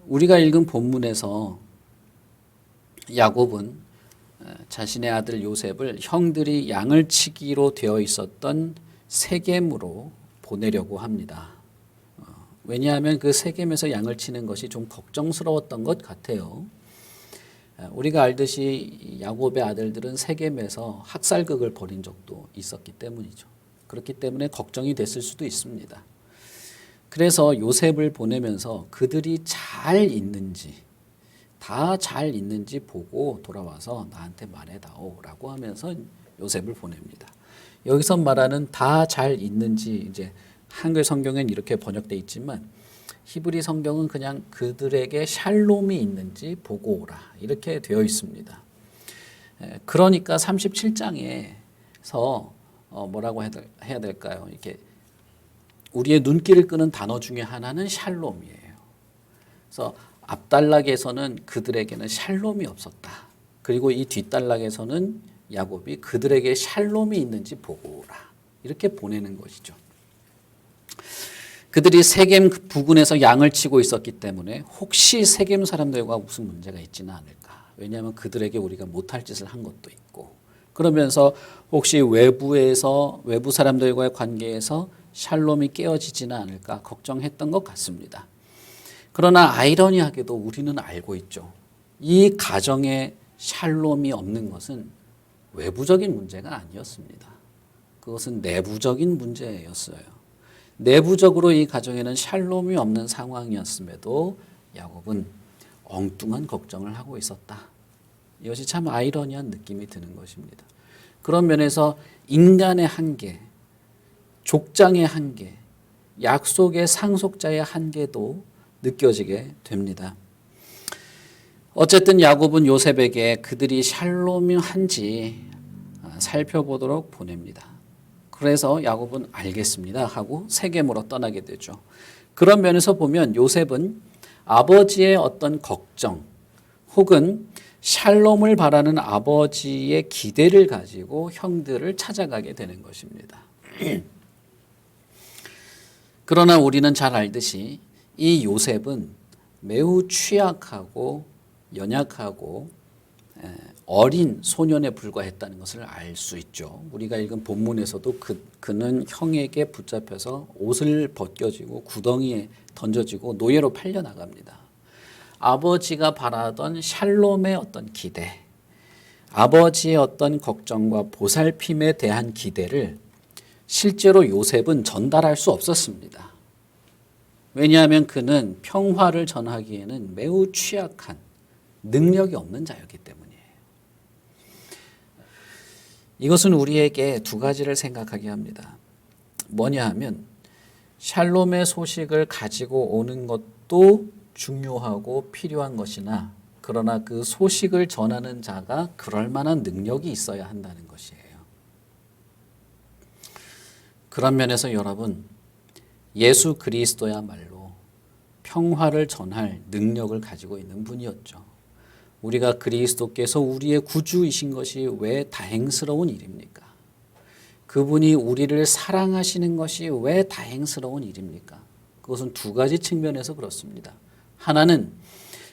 우리가 읽은 본문에서 야곱은 자신의 아들 요셉을 형들이 양을 치기로 되어 있었던 세겜으로 보내려고 합니다. 왜냐하면 그 세겜에서 양을 치는 것이 좀 걱정스러웠던 것 같아요. 우리가 알듯이 야곱의 아들들은 세겜에서 학살극을 벌인 적도 있었기 때문이죠. 그렇기 때문에 걱정이 됐을 수도 있습니다. 그래서 요셉을 보내면서 그들이 잘 있는지, 다 잘 있는지 보고 돌아와서 나한테 말해다오라고 하면서 요셉을 보냅니다. 여기서 말하는 다 잘 있는지, 이제 한글 성경엔 이렇게 번역되어 있지만 히브리 성경은 그냥 그들에게 샬롬이 있는지 보고 오라 이렇게 되어 있습니다. 그러니까 37장에서 뭐라고 해야 될까요? 이렇게 우리의 눈길을 끄는 단어 중에 하나는 샬롬이에요. 그래서 앞단락에서는 그들에게는 샬롬이 없었다. 그리고 이 뒷단락에서는 야곱이 그들에게 샬롬이 있는지 보고 오라. 이렇게 보내는 것이죠. 그들이 세겜 부근에서 양을 치고 있었기 때문에 혹시 세겜 사람들과 무슨 문제가 있지는 않을까. 왜냐하면 그들에게 우리가 못할 짓을 한 것도 있고. 그러면서 혹시 외부 사람들과의 관계에서 샬롬이 깨어지지는 않을까 걱정했던 것 같습니다. 그러나 아이러니하게도 우리는 알고 있죠. 이 가정에 샬롬이 없는 것은 외부적인 문제가 아니었습니다. 그것은 내부적인 문제였어요. 내부적으로 이 가정에는 샬롬이 없는 상황이었음에도 야곱은 엉뚱한 걱정을 하고 있었다. 이것이 참 아이러니한 느낌이 드는 것입니다. 그런 면에서 인간의 한계, 족장의 한계, 약속의 상속자의 한계도 느껴지게 됩니다. 어쨌든 야곱은 요셉에게 그들이 샬롬한지 살펴보도록 보냅니다. 그래서 야곱은 알겠습니다 하고 세겜으로 떠나게 되죠. 그런 면에서 보면 요셉은 아버지의 어떤 걱정 혹은 샬롬을 바라는 아버지의 기대를 가지고 형들을 찾아가게 되는 것입니다. 그러나 우리는 잘 알듯이 이 요셉은 매우 취약하고 연약하고 어린 소년에 불과했다는 것을 알 수 있죠. 우리가 읽은 본문에서도 그는 형에게 붙잡혀서 옷을 벗겨지고 구덩이에 던져지고 노예로 팔려나갑니다. 아버지가 바라던 샬롬의 어떤 기대, 아버지의 어떤 걱정과 보살핌에 대한 기대를 실제로 요셉은 전달할 수 없었습니다. 왜냐하면 그는 평화를 전하기에는 매우 취약한 능력이 없는 자였기 때문이에요. 이것은 우리에게 두 가지를 생각하게 합니다. 뭐냐 하면 샬롬의 소식을 가지고 오는 것도 중요하고 필요한 것이나 그러나 그 소식을 전하는 자가 그럴 만한 능력이 있어야 한다는 것이에요. 그런 면에서 여러분, 예수 그리스도야말로 평화를 전할 능력을 가지고 있는 분이었죠. 우리가 그리스도께서 우리의 구주이신 것이 왜 다행스러운 일입니까? 그분이 우리를 사랑하시는 것이 왜 다행스러운 일입니까? 그것은 두 가지 측면에서 그렇습니다. 하나는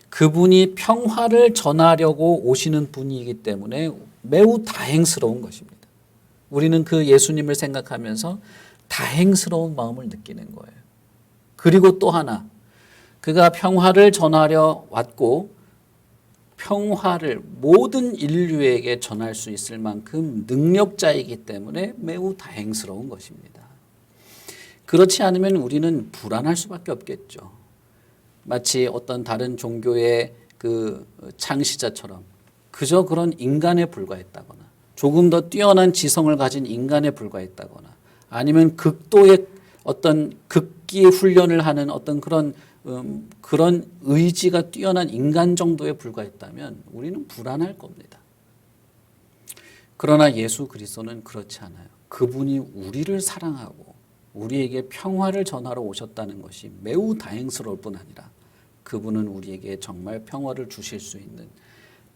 그분이 평화를 전하려고 오시는 분이기 때문에 매우 다행스러운 것입니다. 우리는 그 예수님을 생각하면서 다행스러운 마음을 느끼는 거예요. 그리고 또 하나, 그가 평화를 전하려 왔고 평화를 모든 인류에게 전할 수 있을 만큼 능력자이기 때문에 매우 다행스러운 것입니다. 그렇지 않으면 우리는 불안할 수밖에 없겠죠. 마치 어떤 다른 종교의 그 창시자처럼 그저 그런 인간에 불과했다거나 조금 더 뛰어난 지성을 가진 인간에 불과했다거나 아니면 극도의 어떤 극기 훈련을 하는 어떤 그런 의지가 뛰어난 인간 정도에 불과했다면 우리는 불안할 겁니다. 그러나 예수 그리스도는 그렇지 않아요. 그분이 우리를 사랑하고 우리에게 평화를 전하러 오셨다는 것이 매우 다행스러울 뿐 아니라 그분은 우리에게 정말 평화를 주실 수 있는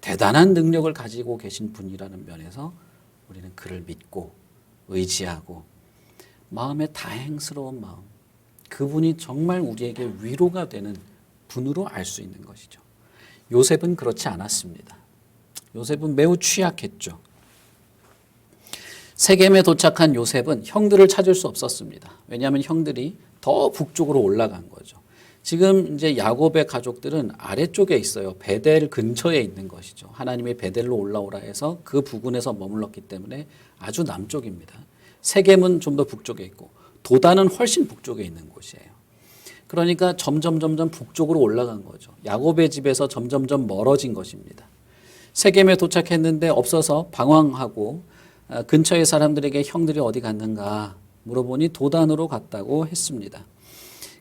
대단한 능력을 가지고 계신 분이라는 면에서 우리는 그를 믿고 의지하고 마음에 다행스러운 마음, 그분이 정말 우리에게 위로가 되는 분으로 알 수 있는 것이죠. 요셉은 그렇지 않았습니다. 요셉은 매우 취약했죠. 세겜에 도착한 요셉은 형들을 찾을 수 없었습니다. 왜냐하면 형들이 더 북쪽으로 올라간 거죠. 지금 이제 야곱의 가족들은 아래쪽에 있어요. 베델 근처에 있는 것이죠. 하나님이 베델로 올라오라 해서 그 부근에서 머물렀기 때문에 아주 남쪽입니다. 세겜은 좀 더 북쪽에 있고 도단은 훨씬 북쪽에 있는 곳이에요. 그러니까 점점 북쪽으로 올라간 거죠. 야곱의 집에서 점점 멀어진 것입니다. 세겜에 도착했는데 없어서 방황하고 근처의 사람들에게 형들이 어디 갔는가 물어보니 도단으로 갔다고 했습니다.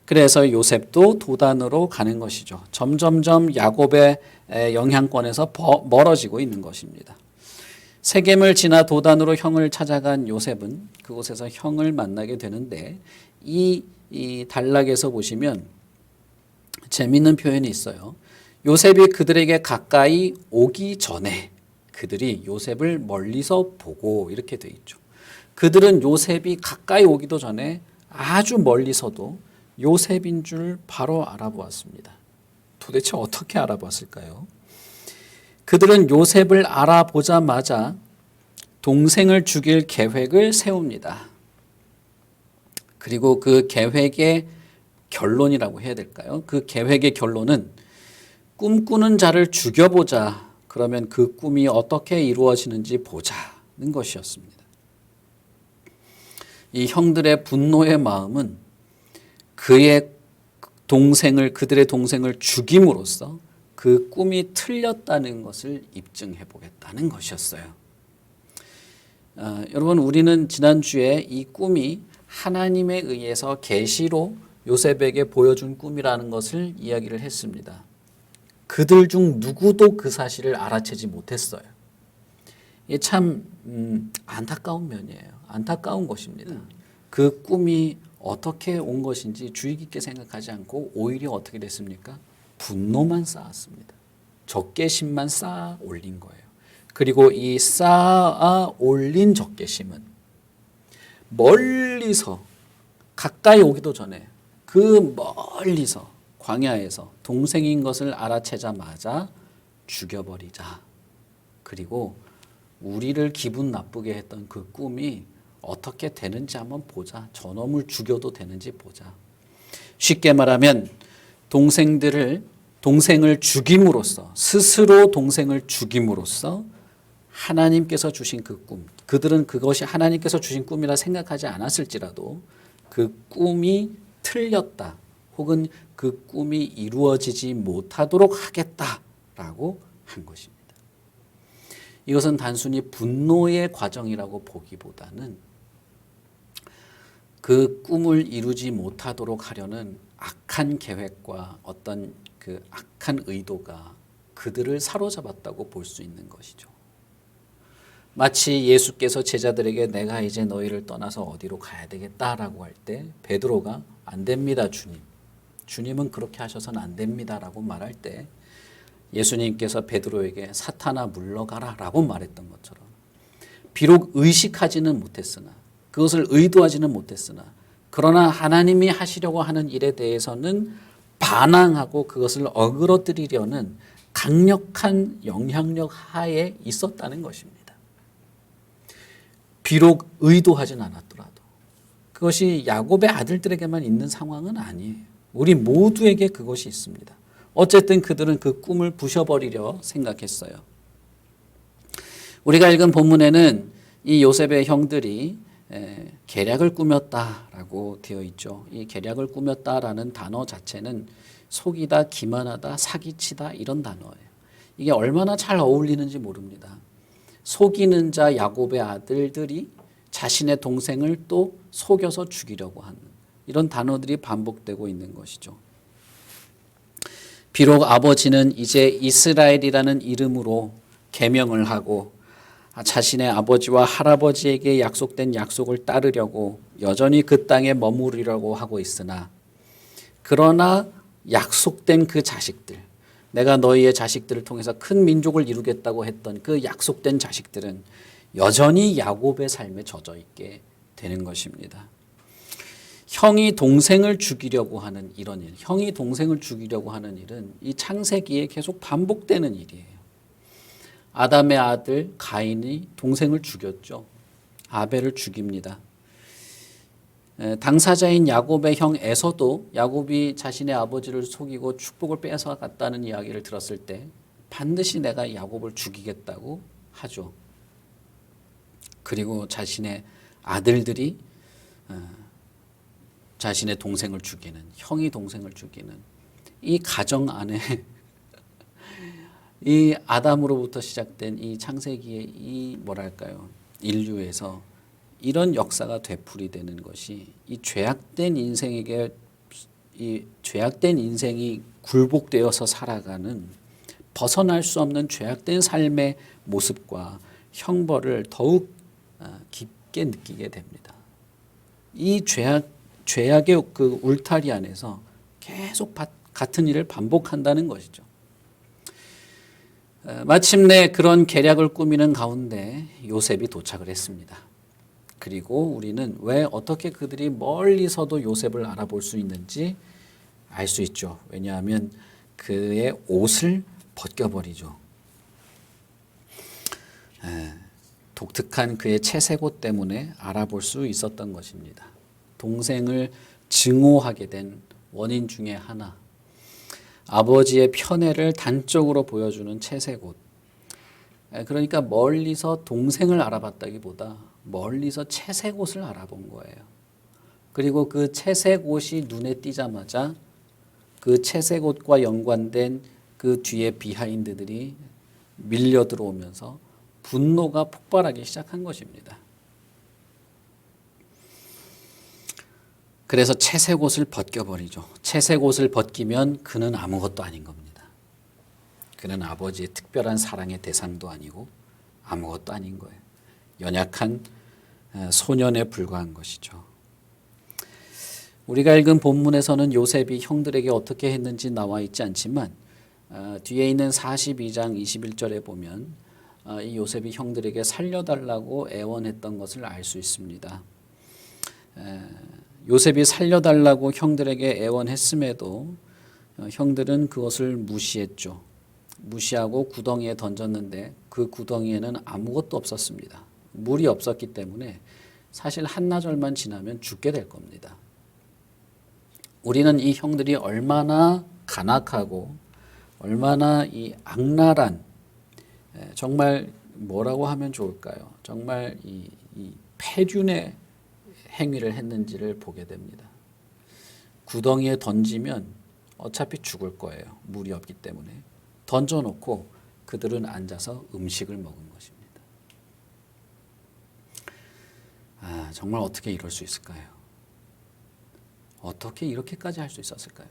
그래서 요셉도 도단으로 가는 것이죠. 점점점 야곱의 영향권에서 멀어지고 있는 것입니다. 세겜을 지나 도단으로 형을 찾아간 요셉은 그곳에서 형을 만나게 되는데 이 단락에서 보시면 재미있는 표현이 있어요. 요셉이 그들에게 가까이 오기 전에 그들이 요셉을 멀리서 보고 이렇게 돼 있죠. 그들은 요셉이 가까이 오기도 전에 아주 멀리서도 요셉인 줄 바로 알아보았습니다. 도대체 어떻게 알아봤을까요? 그들은 요셉을 알아보자마자 동생을 죽일 계획을 세웁니다. 그리고 그 계획의 결론이라고 해야 될까요? 그 계획의 결론은 꿈꾸는 자를 죽여보자. 그러면 그 꿈이 어떻게 이루어지는지 보자는 것이었습니다. 이 형들의 분노의 마음은 그들의 동생을 죽임으로써 그 꿈이 틀렸다는 것을 입증해 보겠다는 것이었어요. 여러분, 우리는 지난주에 이 꿈이 하나님에 의해서 계시로 요셉에게 보여준 꿈이라는 것을 이야기를 했습니다. 그들 중 누구도 그 사실을 알아채지 못했어요. 이게 참 안타까운 면이에요. 안타까운 것입니다. 그 꿈이 어떻게 온 것인지 주의 깊게 생각하지 않고 오히려 어떻게 됐습니까? 분노만 쌓았습니다. 적개심만 쌓아 올린 거예요. 그리고 이 쌓아 올린 적개심은 멀리서 가까이 오기도 전에 그 멀리서 광야에서 동생인 것을 알아채자마자 죽여버리자. 그리고 우리를 기분 나쁘게 했던 그 꿈이 어떻게 되는지 한번 보자. 저놈을 죽여도 되는지 보자. 쉽게 말하면 동생을 죽임으로써, 스스로 동생을 죽임으로써 하나님께서 주신 그 꿈, 그들은 그것이 하나님께서 주신 꿈이라 생각하지 않았을지라도 그 꿈이 틀렸다, 혹은 그 꿈이 이루어지지 못하도록 하겠다라고 한 것입니다. 이것은 단순히 분노의 과정이라고 보기보다는 그 꿈을 이루지 못하도록 하려는 악한 계획과 어떤 그 악한 의도가 그들을 사로잡았다고 볼 수 있는 것이죠. 마치 예수께서 제자들에게 내가 이제 너희를 떠나서 어디로 가야 되겠다라고 할 때 베드로가 안 됩니다, 주님. 주님은 그렇게 하셔서는 안 됩니다라고 말할 때 예수님께서 베드로에게 사탄아 물러가라 라고 말했던 것처럼 비록 의식하지는 못했으나 그것을 의도하지는 못했으나 그러나 하나님이 하시려고 하는 일에 대해서는 반항하고 그것을 어그러뜨리려는 강력한 영향력 하에 있었다는 것입니다. 비록 의도하진 않았더라도 그것이 야곱의 아들들에게만 있는 상황은 아니에요. 우리 모두에게 그것이 있습니다. 어쨌든 그들은 그 꿈을 부셔버리려 생각했어요. 우리가 읽은 본문에는 이 요셉의 형들이 계략을 꾸몄다라고 되어 있죠. 이 계략을 꾸몄다라는 단어 자체는 속이다, 기만하다, 사기치다 이런 단어예요. 이게 얼마나 잘 어울리는지 모릅니다. 속이는 자 야곱의 아들들이 자신의 동생을 또 속여서 죽이려고 하는 이런 단어들이 반복되고 있는 것이죠. 비록 아버지는 이제 이스라엘이라는 이름으로 계명을 하고 자신의 아버지와 할아버지에게 약속된 약속을 따르려고 여전히 그 땅에 머무르려고 하고 있으나 그러나 약속된 그 자식들, 내가 너희의 자식들을 통해서 큰 민족을 이루겠다고 했던 그 약속된 자식들은 여전히 야곱의 삶에 젖어 있게 되는 것입니다. 형이 동생을 죽이려고 하는 이런 일, 형이 동생을 죽이려고 하는 일은 이 창세기에 계속 반복되는 일이에요. 아담의 아들 가인이 동생을 죽였죠. 아벨을 죽입니다. 당사자인 야곱의 형 에서도 야곱이 자신의 아버지를 속이고 축복을 뺏어갔다는 이야기를 들었을 때 반드시 내가 야곱을 죽이겠다고 하죠. 그리고 자신의 아들들이 자신의 동생을 죽이는, 형이 동생을 죽이는 이 가정 안에 이 아담으로부터 시작된 이 창세기의 이 뭐랄까요, 인류에서 이런 역사가 되풀이되는 것이 이 죄악된 인생에게, 이 죄악된 인생이 굴복되어서 살아가는 벗어날 수 없는 죄악된 삶의 모습과 형벌을 더욱 깊게 느끼게 됩니다. 이 죄악의 그 울타리 안에서 계속 같은 일을 반복한다는 것이죠. 마침내 그런 계략을 꾸미는 가운데 요셉이 도착을 했습니다. 그리고 우리는 왜 어떻게 그들이 멀리서도 요셉을 알아볼 수 있는지 알 수 있죠. 왜냐하면 그의 옷을 벗겨버리죠. 독특한 그의 채색옷 때문에 알아볼 수 있었던 것입니다. 동생을 증오하게 된 원인 중에 하나, 아버지의 편애를 단적으로 보여주는 채색옷. 그러니까 멀리서 동생을 알아봤다기보다 멀리서 채색옷을 알아본 거예요. 그리고 그 채색옷이 눈에 띄자마자 그 채색옷과 연관된 그 뒤에 비하인드들이 밀려 들어오면서 분노가 폭발하기 시작한 것입니다. 그래서 채색옷을 벗겨버리죠. 채색옷을 벗기면 그는 아무것도 아닌 겁니다. 그는 아버지의 특별한 사랑의 대상도 아니고 아무것도 아닌 거예요. 연약한 소년에 불과한 것이죠. 우리가 읽은 본문에서는 요셉이 형들에게 어떻게 했는지 나와 있지 않지만 뒤에 있는 42장 21절에 보면 이 요셉이 형들에게 살려달라고 애원했던 것을 알 수 있습니다. 요셉이 살려달라고 형들에게 애원했음에도 형들은 그것을 무시했죠. 무시하고 구덩이에 던졌는데 그 구덩이에는 아무것도 없었습니다. 물이 없었기 때문에 사실 한나절만 지나면 죽게 될 겁니다. 우리는 이 형들이 얼마나 간악하고 얼마나 이 악랄한, 정말 뭐라고 하면 좋을까요? 정말 이 패륜의 행위를 했는지를 보게 됩니다. 구덩이에 던지면 어차피 죽을 거예요. 물이 없기 때문에. 던져놓고 그들은 앉아서 음식을 먹은 것입니다. 정말 어떻게 이럴 수 있을까요? 어떻게 이렇게까지 할 수 있었을까요?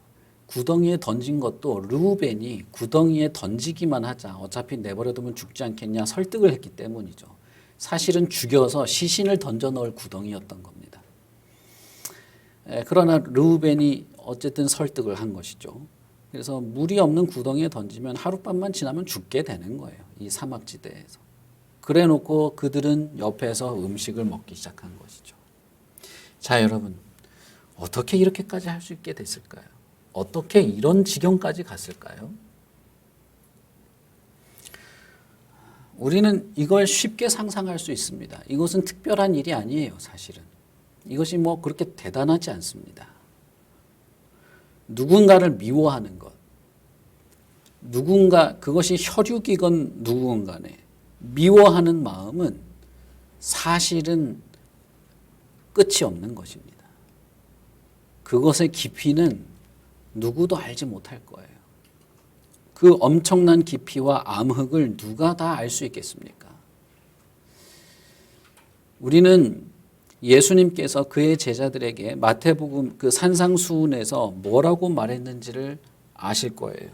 구덩이에 던진 것도 르우벤이 구덩이에 던지기만 하자, 어차피 내버려두면 죽지 않겠냐 설득을 했기 때문이죠. 사실은 죽여서 시신을 던져 넣을 구덩이였던 겁니다. 그러나 르우벤이 어쨌든 설득을 한 것이죠. 그래서 물이 없는 구덩이에 던지면 하룻밤만 지나면 죽게 되는 거예요. 이 사막지대에서. 그래 놓고 그들은 옆에서 음식을 먹기 시작한 것이죠. 자, 여러분, 어떻게 이렇게까지 할 수 있게 됐을까요? 어떻게 이런 지경까지 갔을까요? 우리는 이걸 쉽게 상상할 수 있습니다. 이것은 특별한 일이 아니에요, 사실은. 이것이 뭐 그렇게 대단하지 않습니다. 누군가를 미워하는 것, 그것이 혈육이건 누군 간에 미워하는 마음은 사실은 끝이 없는 것입니다. 그것의 깊이는 누구도 알지 못할 거예요. 그 엄청난 깊이와 암흑을 누가 다 알 수 있겠습니까? 우리는 예수님께서 그의 제자들에게 마태복음 그 산상수훈에서 뭐라고 말했는지를 아실 거예요.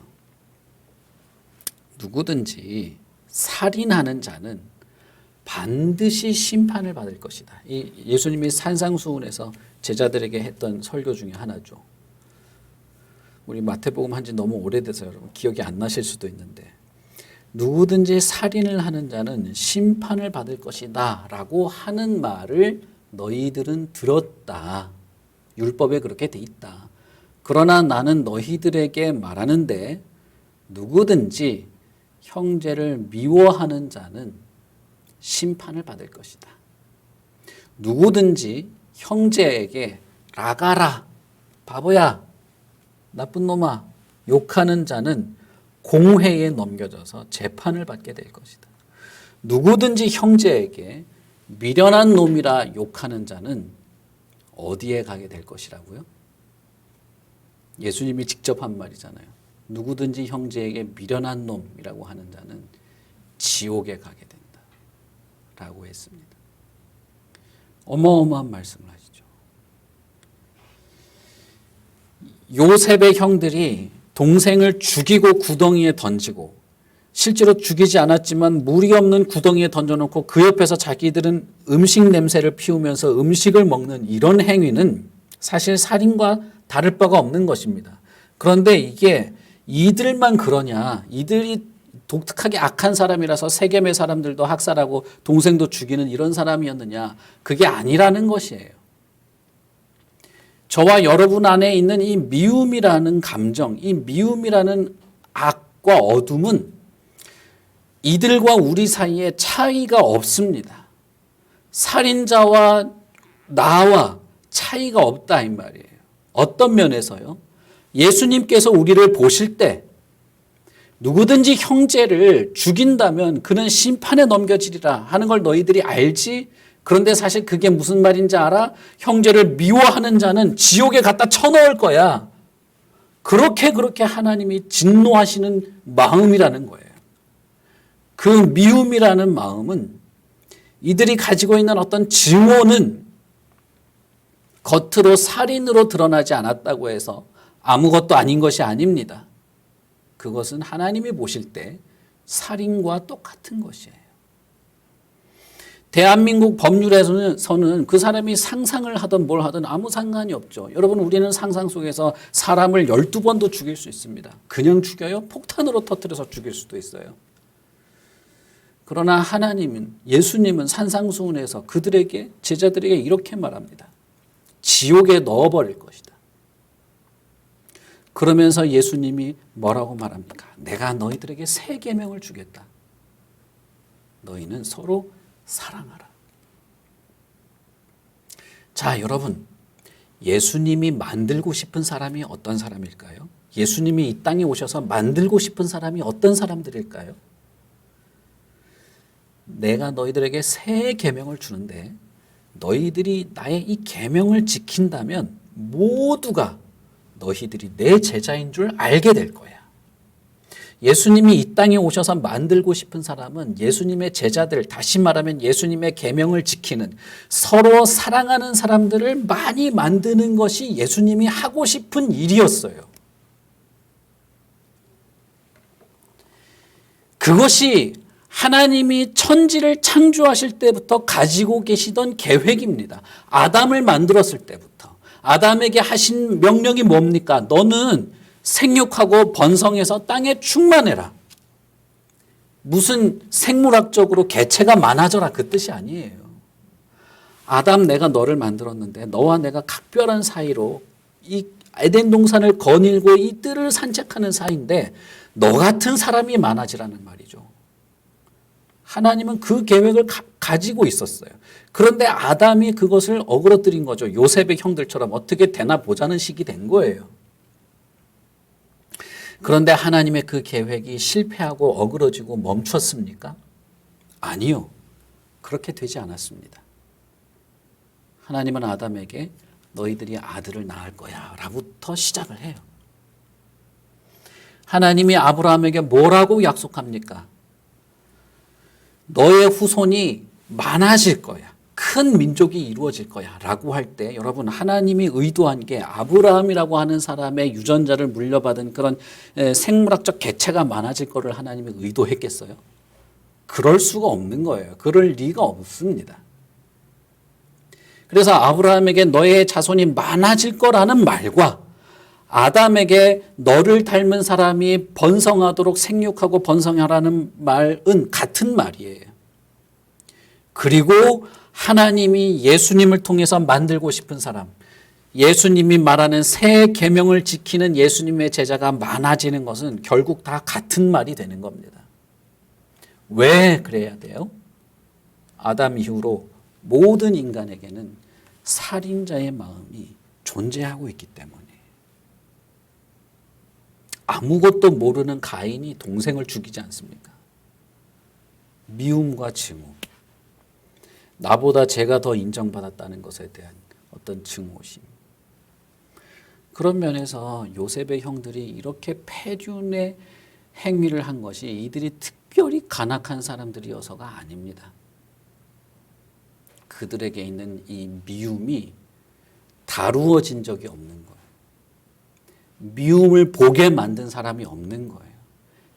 누구든지 살인하는 자는 반드시 심판을 받을 것이다. 이 예수님이 산상수훈에서 제자들에게 했던 설교 중에 하나죠. 우리 마태복음 한지 너무 오래돼서 여러분 기억이 안 나실 수도 있는데, 누구든지 살인을 하는 자는 심판을 받을 것이다 라고 하는 말을 너희들은 들었다. 율법에 그렇게 돼 있다. 그러나 나는 너희들에게 말하는데 누구든지 형제를 미워하는 자는 심판을 받을 것이다. 누구든지 형제에게 라가라, 바보야, 나쁜 놈아, 욕하는 자는 공회에 넘겨져서 재판을 받게 될 것이다. 누구든지 형제에게 미련한 놈이라 욕하는 자는 어디에 가게 될 것이라고요? 예수님이 직접 한 말이잖아요. 누구든지 형제에게 미련한 놈이라고 하는 자는 지옥에 가게 된다 라고 했습니다. 어마어마한 말씀을 하시죠. 요셉의 형들이 동생을 죽이고 구덩이에 던지고, 실제로 죽이지 않았지만 물이 없는 구덩이에 던져놓고 그 옆에서 자기들은 음식 냄새를 피우면서 음식을 먹는 이런 행위는 사실 살인과 다를 바가 없는 것입니다. 그런데 이게 이들만 그러냐, 이들이 독특하게 악한 사람이라서 세겜의 사람들도 학살하고 동생도 죽이는 이런 사람이었느냐, 그게 아니라는 것이에요. 저와 여러분 안에 있는 이 미움이라는 감정, 이 미움이라는 악과 어둠은 이들과 우리 사이에 차이가 없습니다. 살인자와 나와 차이가 없다 이 말이에요. 어떤 면에서요? 예수님께서 우리를 보실 때 누구든지 형제를 죽인다면 그는 심판에 넘겨지리라 하는 걸 너희들이 알지? 그런데 사실 그게 무슨 말인지 알아? 형제를 미워하는 자는 지옥에 갖다 쳐넣을 거야. 그렇게 하나님이 진노하시는 마음이라는 거예요. 그 미움이라는 마음은 이들이 가지고 있는 어떤 증오는 겉으로 살인으로 드러나지 않았다고 해서 아무것도 아닌 것이 아닙니다. 그것은 하나님이 보실 때 살인과 똑같은 것이에요. 대한민국 법률에서는 그 사람이 상상을 하든 뭘 하든 아무 상관이 없죠. 여러분, 우리는 상상 속에서 사람을 12번도 죽일 수 있습니다. 그냥 죽여요? 폭탄으로 터뜨려서 죽일 수도 있어요. 그러나 하나님은, 예수님은 산상수훈에서 그들에게, 제자들에게 이렇게 말합니다. 지옥에 넣어버릴 것이다. 그러면서 예수님이 뭐라고 말합니까? 내가 너희들에게 새 계명을 주겠다. 너희는 서로 사랑하라. 자, 여러분, 예수님이 만들고 싶은 사람이 어떤 사람일까요? 예수님이 이 땅에 오셔서 만들고 싶은 사람이 어떤 사람들일까요? 내가 너희들에게 새 계명을 주는데 너희들이 나의 이 계명을 지킨다면 모두가 너희들이 내 제자인 줄 알게 될 거야. 예수님이 이 땅에 오셔서 만들고 싶은 사람은 예수님의 제자들, 다시 말하면 예수님의 계명을 지키는, 서로 사랑하는 사람들을 많이 만드는 것이 예수님이 하고 싶은 일이었어요. 그것이 하나님이 천지를 창조하실 때부터 가지고 계시던 계획입니다. 아담을 만들었을 때부터. 아담에게 하신 명령이 뭡니까? 너는 생육하고 번성해서 땅에 충만해라. 무슨 생물학적으로 개체가 많아져라 그 뜻이 아니에요. 아담, 내가 너를 만들었는데 너와 내가 각별한 사이로 이 에덴 동산을 거닐고 이 뜰을 산책하는 사이인데 너 같은 사람이 많아지라는 말이죠. 하나님은 그 계획을 가지고 있었어요. 그런데 아담이 그것을 어그러뜨린 거죠. 요셉의 형들처럼 어떻게 되나 보자는 식이 된 거예요. 그런데 하나님의 그 계획이 실패하고 어그러지고 멈췄습니까? 아니요. 그렇게 되지 않았습니다. 하나님은 아담에게 너희들이 아들을 낳을 거야 라부터 시작을 해요. 하나님이 아브라함에게 뭐라고 약속합니까? 너의 후손이 많아질 거야. 큰 민족이 이루어질 거야 라고 할 때, 여러분, 하나님이 의도한 게 아브라함이라고 하는 사람의 유전자를 물려받은 그런 생물학적 개체가 많아질 거를 하나님이 의도했겠어요? 그럴 수가 없는 거예요. 그럴 리가 없습니다. 그래서 아브라함에게 너의 자손이 많아질 거라는 말과 아담에게 너를 닮은 사람이 번성하도록 생육하고 번성하라는 말은 같은 말이에요. 그리고 하나님이 예수님을 통해서 만들고 싶은 사람, 예수님이 말하는 새 계명을 지키는 예수님의 제자가 많아지는 것은 결국 다 같은 말이 되는 겁니다. 왜 그래야 돼요? 아담 이후로 모든 인간에게는 살인자의 마음이 존재하고 있기 때문에. 아무것도 모르는 가인이 동생을 죽이지 않습니까? 미움과 증오. 나보다 제가 더 인정받았다는 것에 대한 어떤 증오심. 그런 면에서 요셉의 형들이 이렇게 패륜의 행위를 한 것이 이들이 특별히 간악한 사람들이어서가 아닙니다. 그들에게 있는 이 미움이 다루어진 적이 없는 거예요. 미움을 보게 만든 사람이 없는 거예요.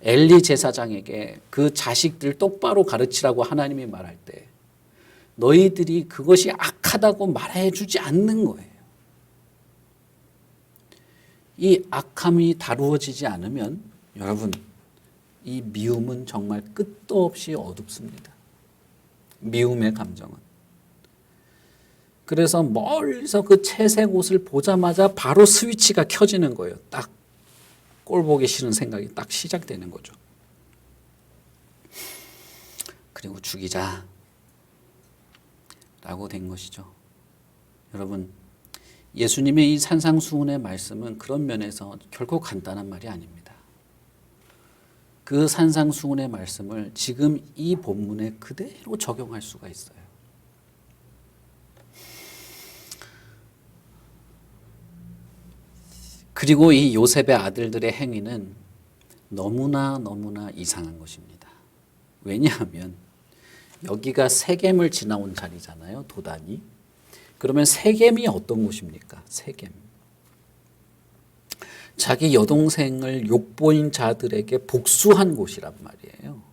엘리 제사장에게 그 자식들 똑바로 가르치라고 하나님이 말할 때 너희들이 그것이 악하다고 말해주지 않는 거예요. 이 악함이 다루어지지 않으면 여러분, 이 미움은 정말 끝도 없이 어둡습니다. 미움의 감정은. 그래서 멀리서 그 채색 옷을 보자마자 바로 스위치가 켜지는 거예요. 딱 꼴 보기 싫은 생각이 딱 시작되는 거죠. 그리고 죽이자 라고 된 것이죠. 여러분, 예수님의 이 산상수훈의 말씀은 그런 면에서 결코 간단한 말이 아닙니다. 그 산상수훈의 말씀을 지금 이 본문에 그대로 적용할 수가 있어요. 그리고 이 요셉의 아들들의 행위는 너무나 이상한 것입니다. 왜냐하면 여기가 세겜을 지나온 자리잖아요. 도단이. 그러면 세겜이 어떤 곳입니까? 세겜. 자기 여동생을 욕보인 자들에게 복수한 곳이란 말이에요.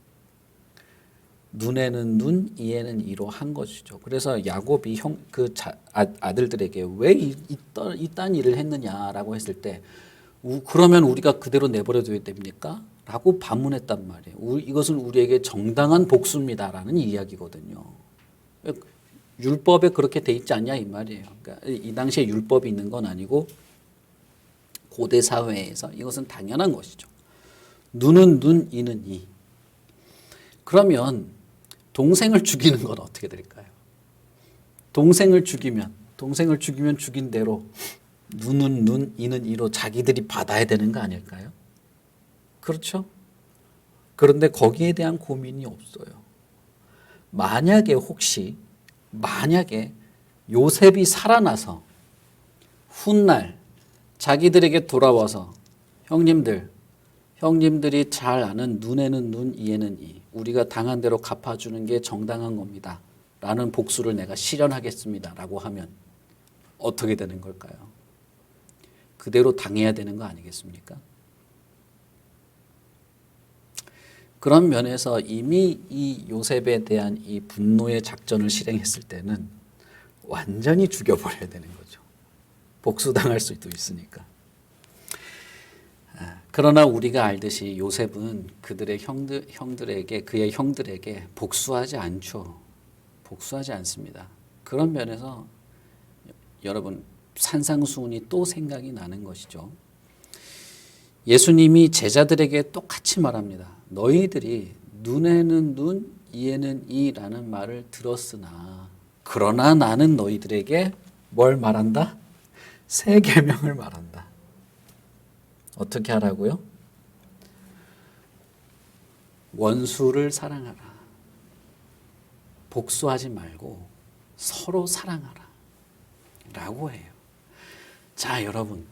눈에는 눈, 이에는 이로 한 것이죠. 그래서 야곱이 아들들에게 왜 이딴 일을 했느냐라고 했을 때 그러면 우리가 그대로 내버려둬야 됩니까? 라고 반문했단 말이에요. 이것은 우리에게 정당한 복수입니다라는 이야기거든요. 율법에 그렇게 돼 있지 않냐 이 말이에요. 그러니까 이 당시에 율법이 있는 건 아니고 고대 사회에서 이것은 당연한 것이죠. 눈은 눈, 이는 이. 그러면 동생을 죽이는 건 어떻게 될까요? 동생을 죽이면 죽인 대로 눈은 눈, 이는 이로 자기들이 받아야 되는 거 아닐까요? 그렇죠? 그런데 거기에 대한 고민이 없어요. 만약에 요셉이 살아나서 훗날 자기들에게 돌아와서 형님들이 잘 아는 눈에는 눈, 이에는 이. 우리가 당한 대로 갚아주는 게 정당한 겁니다. 라는 복수를 내가 실현하겠습니다. 라고 하면 어떻게 되는 걸까요? 그대로 당해야 되는 거 아니겠습니까? 그런 면에서 이미 이 요셉에 대한 이 분노의 작전을 실행했을 때는 완전히 죽여버려야 되는 거죠. 복수당할 수도 있으니까. 그러나 우리가 알듯이 요셉은 그들의 그의 형들에게 복수하지 않죠. 복수하지 않습니다. 그런 면에서 여러분 산상수훈이 또 생각이 나는 것이죠. 예수님이 제자들에게 똑같이 말합니다. 너희들이 눈에는 눈, 이에는 이라는 말을 들었으나 그러나 나는 너희들에게 뭘 말한다? 새 계명을 말한다. 어떻게 하라고요? 원수를 사랑하라. 복수하지 말고 서로 사랑하라. 라고 해요. 자, 여러분.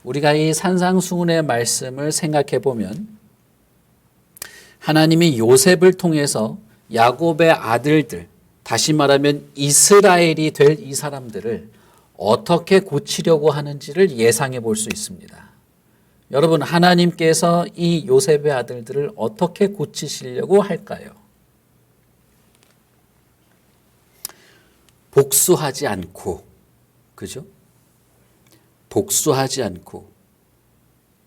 우리가 이 산상수훈의 말씀을 생각해 보면 하나님이 요셉을 통해서 야곱의 아들들, 다시 말하면 이스라엘이 될 이 사람들을 어떻게 고치려고 하는지를 예상해 볼 수 있습니다. 여러분, 하나님께서 이 요셉의 아들들을 어떻게 고치시려고 할까요? 복수하지 않고, 그죠? 복수하지 않고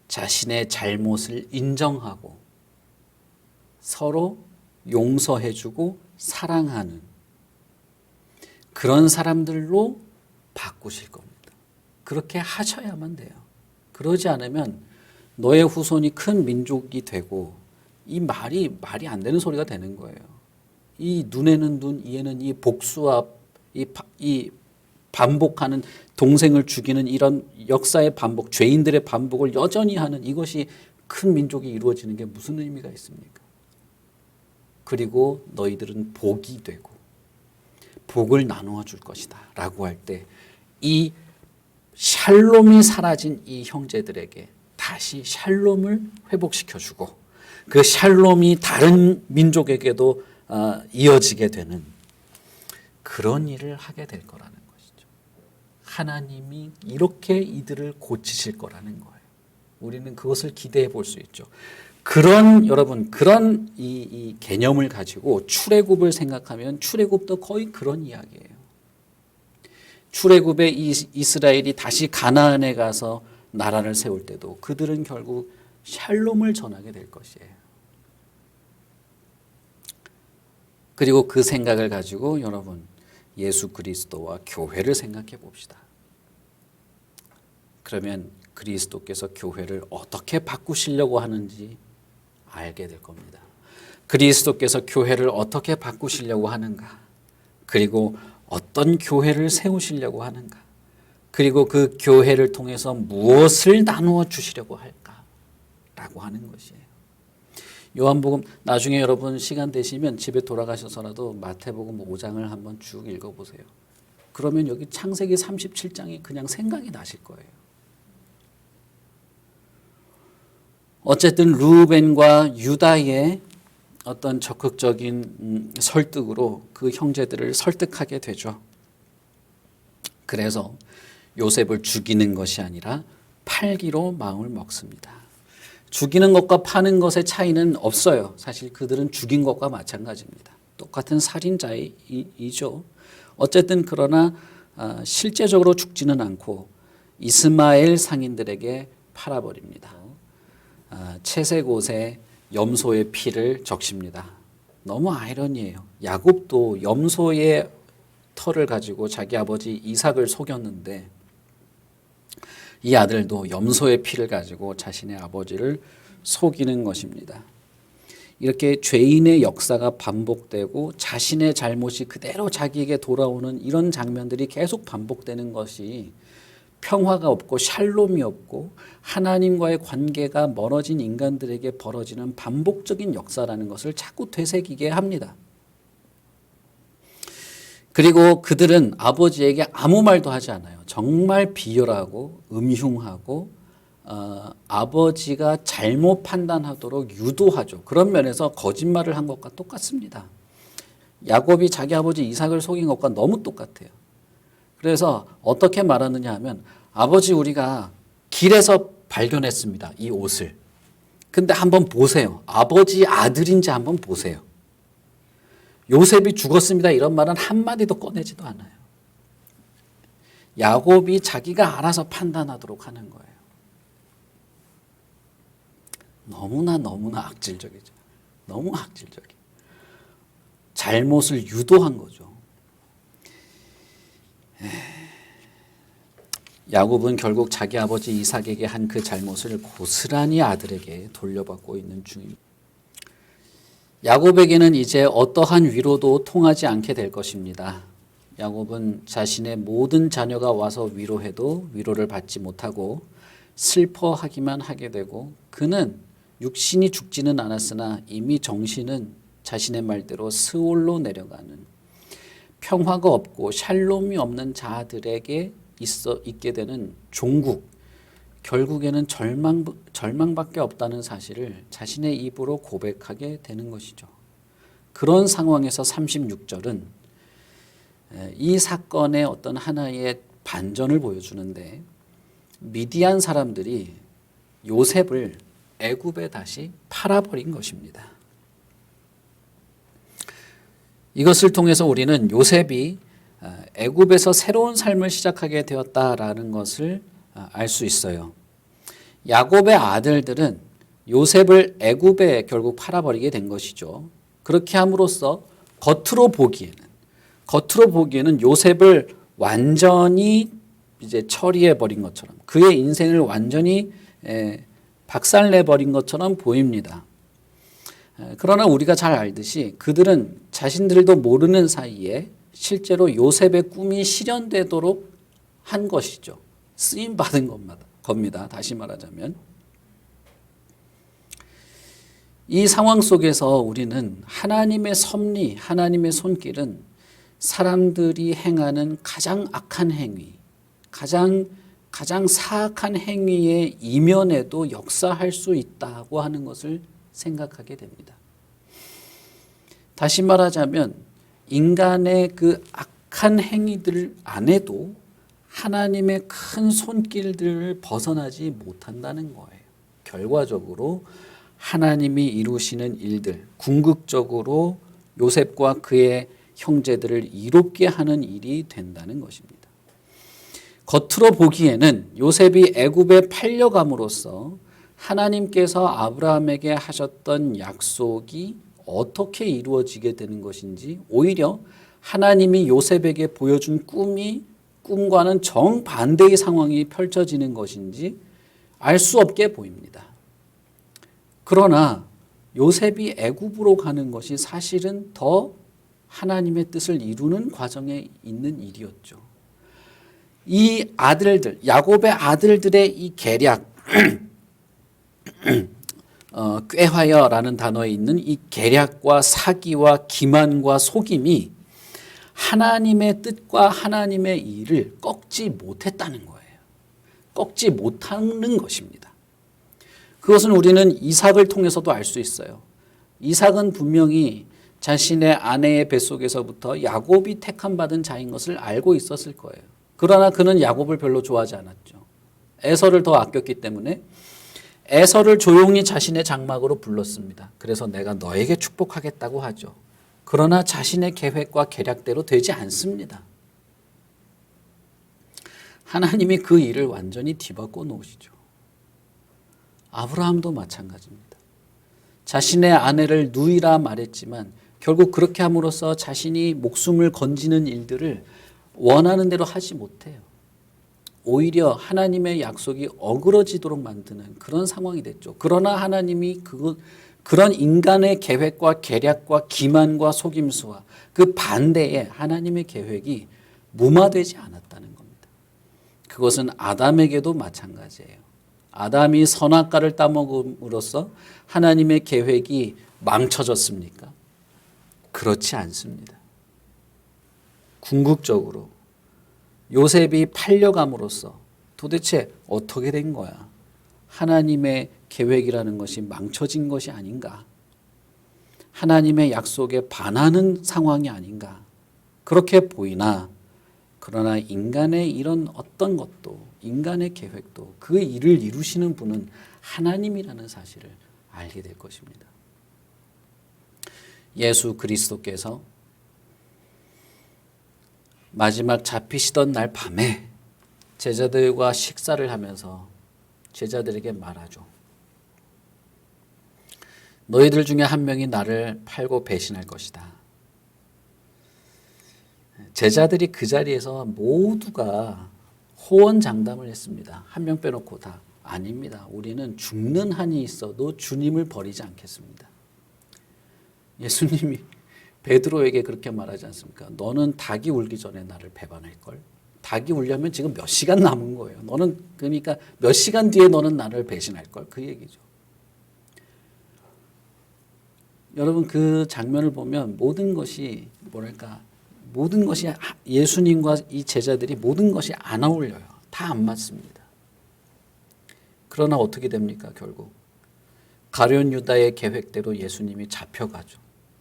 자신의 잘못을 인정하고 서로 용서해주고 사랑하는 그런 사람들로 바꾸실 겁니다. 그렇게 하셔야만 돼요. 그러지 않으면 너의 후손이 큰 민족이 되고 이 말이 안 되는 소리가 되는 거예요. 이 눈에는 눈, 이에는 이 복수와 이 반복하는 동생을 죽이는 이런 역사의 반복, 죄인들의 반복을 여전히 하는 이것이 큰 민족이 이루어지는 게 무슨 의미가 있습니까? 그리고 너희들은 복이 되고 복을 나누어 줄 것이다 라고 할 때 이 샬롬이 사라진 이 형제들에게 다시 샬롬을 회복시켜주고 그 샬롬이 다른 민족에게도 이어지게 되는 그런 일을 하게 될 거라는 것이죠. 하나님이 이렇게 이들을 고치실 거라는 거예요. 우리는 그것을 기대해 볼 수 있죠. 여러분 그런 이 개념을 가지고 출애굽을 생각하면 출애굽도 거의 그런 이야기예요. 출애굽의 이스라엘이 다시 가나안에 가서 나라를 세울 때도 그들은 결국 샬롬을 전하게 될 것이에요. 그리고 그 생각을 가지고 여러분 예수 그리스도와 교회를 생각해 봅시다. 그러면 그리스도께서 교회를 어떻게 바꾸시려고 하는지 알게 될 겁니다. 그리스도께서 교회를 어떻게 바꾸시려고 하는가? 그리고 어떤 교회를 세우시려고 하는가? 그리고 그 교회를 통해서 무엇을 나누어 주시려고 할까? 라고 하는 것이에요. 요한복음 나중에 여러분 시간 되시면 집에 돌아가셔서라도 마태복음 5장을 한번 쭉 읽어보세요. 그러면 여기 창세기 37장이 그냥 생각이 나실 거예요. 어쨌든 루벤과 유다의 어떤 적극적인 설득으로 그 형제들을 설득하게 되죠. 그래서 요셉을 죽이는 것이 아니라 팔기로 마음을 먹습니다. 죽이는 것과 파는 것의 차이는 없어요. 사실 그들은 죽인 것과 마찬가지입니다. 똑같은 살인자이죠. 어쨌든 그러나 실제적으로 죽지는 않고 이스마엘 상인들에게 팔아버립니다. 채색 옷에 염소의 피를 적십니다. 너무 아이러니해요. 야곱도 염소의 털을 가지고 자기 아버지 이삭을 속였는데 이 아들도 염소의 피를 가지고 자신의 아버지를 속이는 것입니다. 이렇게 죄인의 역사가 반복되고 자신의 잘못이 그대로 자기에게 돌아오는 이런 장면들이 계속 반복되는 것이 평화가 없고 샬롬이 없고 하나님과의 관계가 멀어진 인간들에게 벌어지는 반복적인 역사라는 것을 자꾸 되새기게 합니다. 그리고 그들은 아버지에게 아무 말도 하지 않아요. 정말 비열하고 음흉하고 아버지가 잘못 판단하도록 유도하죠. 그런 면에서 거짓말을 한 것과 똑같습니다. 야곱이 자기 아버지 이삭을 속인 것과 너무 똑같아요. 그래서 어떻게 말하느냐 하면 아버지 우리가 길에서 발견했습니다. 이 옷을. 근데 한번 보세요. 아버지 아들인지 한번 보세요. 요셉이 죽었습니다. 이런 말은 한마디도 꺼내지도 않아요. 야곱이 자기가 알아서 판단하도록 하는 거예요. 너무나 악질적이죠. 너무 악질적이에요. 잘못을 유도한 거죠. 야곱은 결국 자기 아버지 이삭에게 한 그 잘못을 고스란히 아들에게 돌려받고 있는 중입니다. 야곱에게는 이제 어떠한 위로도 통하지 않게 될 것입니다. 야곱은 자신의 모든 자녀가 와서 위로해도 위로를 받지 못하고 슬퍼하기만 하게 되고 그는 육신이 죽지는 않았으나 이미 정신은 자신의 말대로 스올로 내려가는 평화가 없고 샬롬이 없는 자들에게 있게 되는 종국, 결국에는 절망밖에 없다는 사실을 자신의 입으로 고백하게 되는 것이죠. 그런 상황에서 36절은 이 사건의 어떤 하나의 반전을 보여주는데 미디안 사람들이 요셉을 애굽에 다시 팔아버린 것입니다. 이것을 통해서 우리는 요셉이 애굽에서 새로운 삶을 시작하게 되었다라는 것을 알 수 있어요. 야곱의 아들들은 요셉을 애굽에 결국 팔아버리게 된 것이죠. 그렇게 함으로써 겉으로 보기에는 요셉을 완전히 이제 처리해 버린 것처럼 그의 인생을 완전히 박살내 버린 것처럼 보입니다. 그러나 우리가 잘 알듯이 그들은 자신들도 모르는 사이에 실제로 요셉의 꿈이 실현되도록 한 것이죠. 쓰임 받은 겁니다. 다시 말하자면 이 상황 속에서 우리는 하나님의 섭리, 하나님의 손길은 사람들이 행하는 가장 악한 행위, 가장 사악한 행위의 이면에도 역사할 수 있다고 하는 것을 생각하게 됩니다. 다시 말하자면 인간의 그 악한 행위들 안에도 하나님의 큰 손길들을 벗어나지 못한다는 거예요. 결과적으로 하나님이 이루시는 일들, 궁극적으로 요셉과 그의 형제들을 이롭게 하는 일이 된다는 것입니다. 겉으로 보기에는 요셉이 애굽에 팔려감으로써 하나님께서 아브라함에게 하셨던 약속이 어떻게 이루어지게 되는 것인지, 오히려 하나님이 요셉에게 보여준 꿈과는 정반대의 상황이 펼쳐지는 것인지 알 수 없게 보입니다. 그러나 요셉이 애굽으로 가는 것이 사실은 더 하나님의 뜻을 이루는 과정에 있는 일이었죠. 이 아들들, 야곱의 아들들의 이 계략, 꾀하여라는 단어에 있는 이 계략과 사기와 기만과 속임이 하나님의 뜻과 하나님의 일을 꺾지 못했다는 거예요. 꺾지 못하는 것입니다. 그것은 우리는 이삭을 통해서도 알 수 있어요. 이삭은 분명히 자신의 아내의 뱃속에서부터 야곱이 택함받은 자인 것을 알고 있었을 거예요. 그러나 그는 야곱을 별로 좋아하지 않았죠. 에서를 더 아꼈기 때문에 에서를 조용히 자신의 장막으로 불렀습니다. 그래서 내가 너에게 축복하겠다고 하죠. 그러나 자신의 계획과 계략대로 되지 않습니다. 하나님이 그 일을 완전히 뒤바꿔 놓으시죠. 아브라함도 마찬가지입니다. 자신의 아내를 누이라 말했지만 결국 그렇게 함으로써 자신이 목숨을 건지는 일들을 원하는 대로 하지 못해요. 오히려 하나님의 약속이 어그러지도록 만드는 그런 상황이 됐죠. 그러나 하나님이 그런 인간의 계획과 계략과 기만과 속임수와 그 반대에 하나님의 계획이 무마되지 않았다는 겁니다. 그것은 아담에게도 마찬가지예요. 아담이 선악과를 따먹음으로써 하나님의 계획이 망쳐졌습니까? 그렇지 않습니다. 궁극적으로 요셉이 팔려감으로써 도대체 어떻게 된 거야? 하나님의 계획이라는 것이 망쳐진 것이 아닌가? 하나님의 약속에 반하는 상황이 아닌가? 그렇게 보이나, 그러나 인간의 이런 어떤 것도, 인간의 계획도 그 일을 이루시는 분은 하나님이라는 사실을 알게 될 것입니다. 예수 그리스도께서 마지막 잡히시던 날 밤에 제자들과 식사를 하면서 제자들에게 말하죠. 너희들 중에 한 명이 나를 팔고 배신할 것이다. 제자들이 그 자리에서 모두가 호언장담을 했습니다. 한 명 빼놓고 다. 아닙니다. 우리는 죽는 한이 있어도 주님을 버리지 않겠습니다. 예수님이 베드로에게 그렇게 말하지 않습니까? 너는 닭이 울기 전에 나를 배반할걸. 닭이 울려면 지금 몇 시간 남은 거예요. 너는 그러니까 몇 시간 뒤에 너는 나를 배신할걸. 그 얘기죠. 여러분 그 장면을 보면 모든 것이 모든 것이 예수님과 이 제자들이 모든 것이 안 어울려요. 다 안 맞습니다. 그러나 어떻게 됩니까? 결국 가룟 유다의 계획대로 예수님이 잡혀가죠.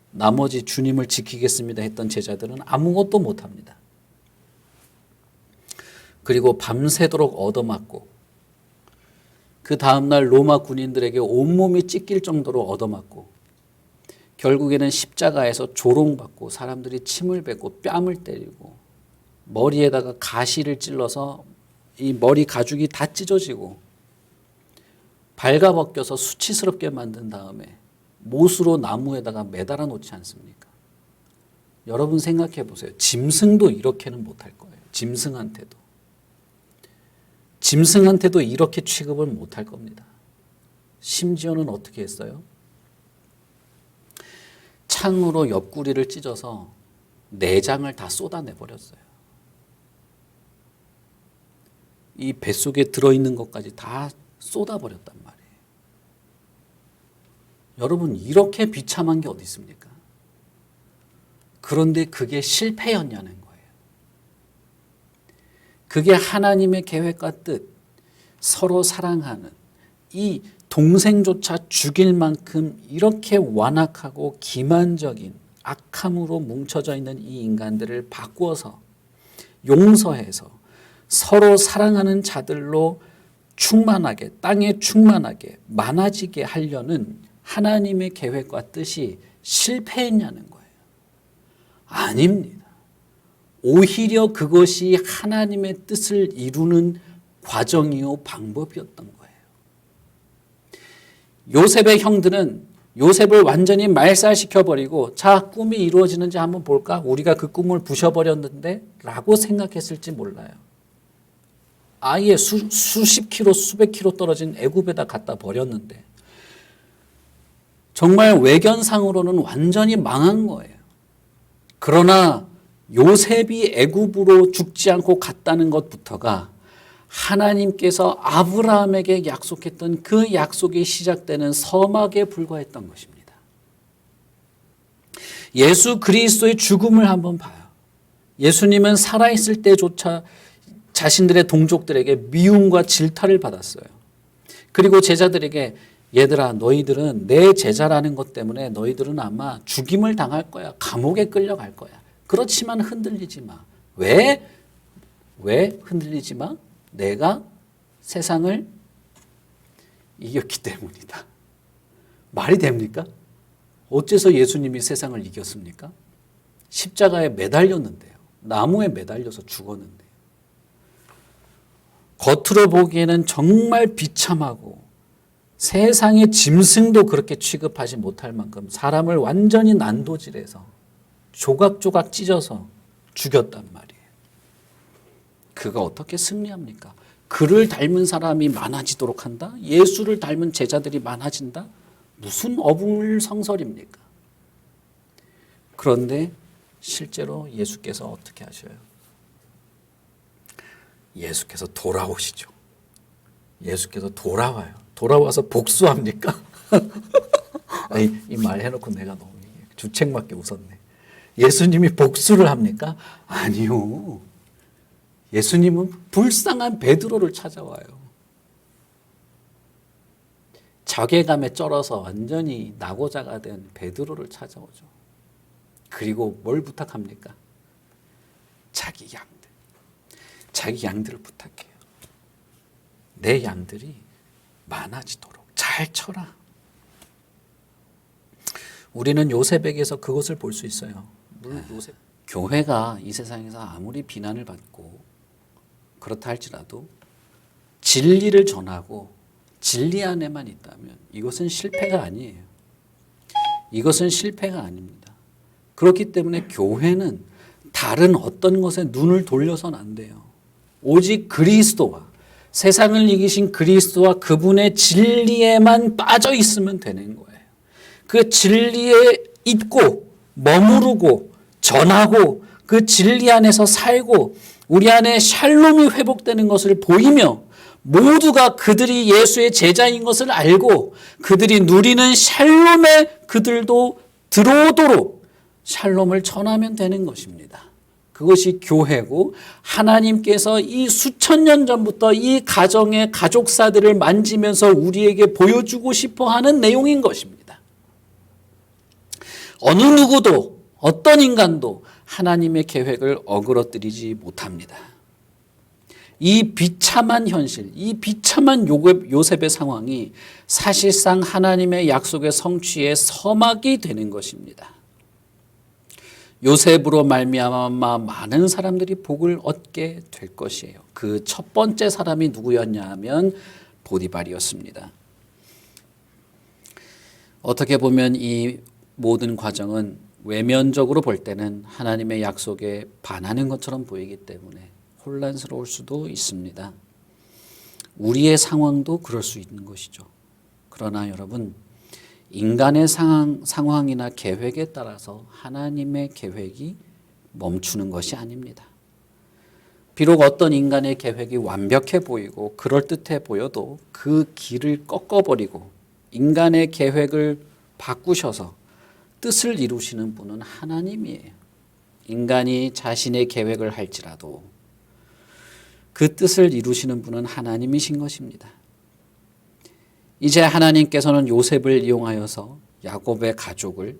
나머지 주님을 지키겠습니다 했던 제자들은 아무것도 못합니다. 그리고 밤새도록 얻어맞고 그 다음날 로마 군인들에게 온몸이 찢길 정도로 얻어맞고 결국에는 십자가에서 조롱받고 사람들이 침을 뱉고 뺨을 때리고 머리에다가 가시를 찔러서 이 머리 가죽이 다 찢어지고 발가벗겨서 수치스럽게 만든 다음에 못으로 나무에다가 매달아 놓지 않습니까? 여러분 생각해 보세요. 짐승도 이렇게는 못할 거예요. 짐승한테도. 짐승한테도 이렇게 취급을 못할 겁니다. 심지어는 어떻게 했어요? 창으로 옆구리를 찢어서 내장을 다 쏟아내버렸어요. 이 뱃속에 들어있는 것까지 다 쏟아버렸단 말이에요. 여러분, 이렇게 비참한 게 어디 있습니까? 그런데 그게 실패였냐는 거예요. 그게 하나님의 계획과 뜻, 서로 사랑하는 이 동생조차 죽일 만큼 이렇게 완악하고 기만적인 악함으로 뭉쳐져 있는 이 인간들을 바꾸어서 용서해서 서로 사랑하는 자들로 충만하게, 땅에 충만하게 많아지게 하려는 하나님의 계획과 뜻이 실패했냐는 거예요. 아닙니다. 오히려 그것이 하나님의 뜻을 이루는 과정이요 방법이었던 거예요. 요셉의 형들은 요셉을 완전히 말살시켜버리고 자, 꿈이 이루어지는지 한번 볼까? 우리가 그 꿈을 부셔버렸는데 라고 생각했을지 몰라요. 아예 수십 킬로 수백 킬로 떨어진 애굽에다 갖다 버렸는데 정말 외견상으로는 완전히 망한 거예요. 그러나 요셉이 애굽으로 죽지 않고 갔다는 것부터가 하나님께서 아브라함에게 약속했던 그 약속이 시작되는 서막에 불과했던 것입니다. 예수 그리스도의 죽음을 한번 봐요. 예수님은 살아있을 때조차 자신들의 동족들에게 미움과 질타를 받았어요. 그리고 제자들에게 얘들아, 너희들은 내 제자라는 것 때문에 너희들은 아마 죽임을 당할 거야. 감옥에 끌려갈 거야. 그렇지만 흔들리지 마. 왜 흔들리지 마? 내가 세상을 이겼기 때문이다. 말이 됩니까? 어째서 예수님이 세상을 이겼습니까? 십자가에 매달렸는데요. 나무에 매달려서 죽었는데요. 겉으로 보기에는 정말 비참하고 세상의 짐승도 그렇게 취급하지 못할 만큼 사람을 완전히 난도질해서 조각조각 찢어서 죽였단 말이에요. 그가 어떻게 승리합니까? 그를 닮은 사람이 많아지도록 한다? 예수를 닮은 제자들이 많아진다? 무슨 어불성설입니까? 그런데 실제로 예수께서 어떻게 하셔요? 예수께서 돌아오시죠. 예수께서 돌아와요. 돌아와서 복수합니까? 이 말 해놓고 내가 너무 주책맞게 웃었네. 예수님이 복수를 합니까? 아니요. 예수님은 불쌍한 베드로를 찾아와요. 자괴감에 쩔어서 완전히 낙오자가 된 베드로를 찾아오죠. 그리고 뭘 부탁합니까? 자기 양들을 부탁해요. 내 양들이 많아지도록 잘 쳐라. 우리는 요셉에게서 그것을 볼 수 있어요. 물론 교회가 이 세상에서 아무리 비난을 받고 그렇다 할지라도 진리를 전하고 진리 안에만 있다면 이것은 실패가 아니에요. 이것은 실패가 아닙니다. 그렇기 때문에 교회는 다른 어떤 것에 눈을 돌려서는 안 돼요. 오직 그리스도와 세상을 이기신 그리스도와 그분의 진리에만 빠져 있으면 되는 거예요. 그 진리에 있고 머무르고 전하고 그 진리 안에서 살고 우리 안에 샬롬이 회복되는 것을 보이며 모두가 그들이 예수의 제자인 것을 알고 그들이 누리는 샬롬에 그들도 들어오도록 샬롬을 전하면 되는 것입니다. 그것이 교회고 하나님께서 이 수천 년 전부터 이 가정의 가족사들을 만지면서 우리에게 보여주고 싶어 하는 내용인 것입니다. 어느 누구도 어떤 인간도 하나님의 계획을 어그러뜨리지 못합니다. 이 비참한 현실, 이 비참한 요셉의 상황이 사실상 하나님의 약속의 성취의 서막이 되는 것입니다. 요셉으로 말미암아 많은 사람들이 복을 얻게 될 것이에요. 그 첫 번째 사람이 누구였냐 하면 보디발이었습니다. 어떻게 보면 이 모든 과정은 외면적으로 볼 때는 하나님의 약속에 반하는 것처럼 보이기 때문에 혼란스러울 수도 있습니다. 우리의 상황도 그럴 수 있는 것이죠. 그러나 여러분, 인간의 상황이나 계획에 따라서 하나님의 계획이 멈추는 것이 아닙니다. 비록 어떤 인간의 계획이 완벽해 보이고 그럴듯해 보여도 그 길을 꺾어버리고 인간의 계획을 바꾸셔서 뜻을 이루시는 분은 하나님이에요. 인간이 자신의 계획을 할지라도 그 뜻을 이루시는 분은 하나님이신 것입니다. 이제 하나님께서는 요셉을 이용하여서 야곱의 가족을,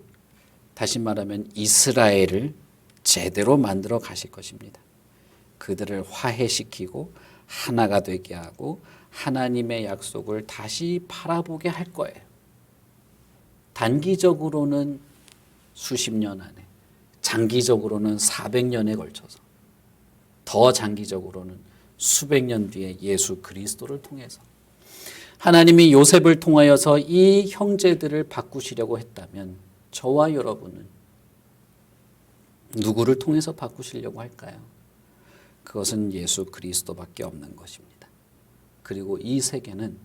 다시 말하면 이스라엘을 제대로 만들어 가실 것입니다. 그들을 화해시키고 하나가 되게 하고 하나님의 약속을 다시 바라보게 할 거예요. 단기적으로는 수십 년 안에, 장기적으로는 400년에 걸쳐서, 더 장기적으로는 수백 년 뒤에 예수 그리스도를 통해서 하나님이 요셉을 통하여서 이 형제들을 바꾸시려고 했다면 저와 여러분은 누구를 통해서 바꾸시려고 할까요? 그것은 예수 그리스도밖에 없는 것입니다. 그리고 이 세계는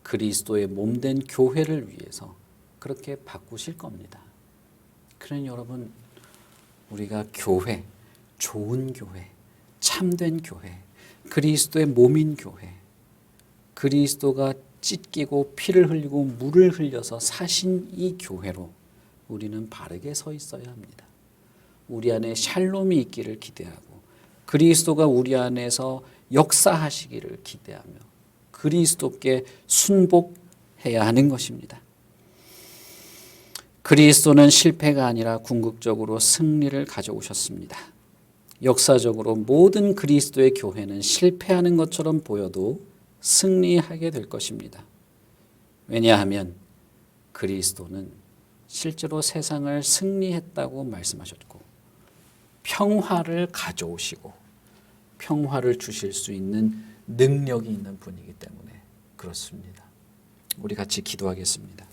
그리스도의 몸된 교회를 위해서 그렇게 바꾸실 겁니다. 그러니 여러분, 우리가 교회, 좋은 교회, 참된 교회, 그리스도의 몸인 교회, 그리스도가 찢기고 피를 흘리고 물을 흘려서 사신 이 교회로 우리는 바르게 서 있어야 합니다. 우리 안에 샬롬이 있기를 기대하고 그리스도가 우리 안에서 역사하시기를 기대하며 그리스도께 순복해야 하는 것입니다. 그리스도는 실패가 아니라 궁극적으로 승리를 가져오셨습니다. 역사적으로 모든 그리스도의 교회는 실패하는 것처럼 보여도 승리하게 될 것입니다. 왜냐하면 그리스도는 실제로 세상을 승리했다고 말씀하셨고 평화를 가져오시고 평화를 주실 수 있는 능력이 있는 분이기 때문에 그렇습니다. 우리 같이 기도하겠습니다.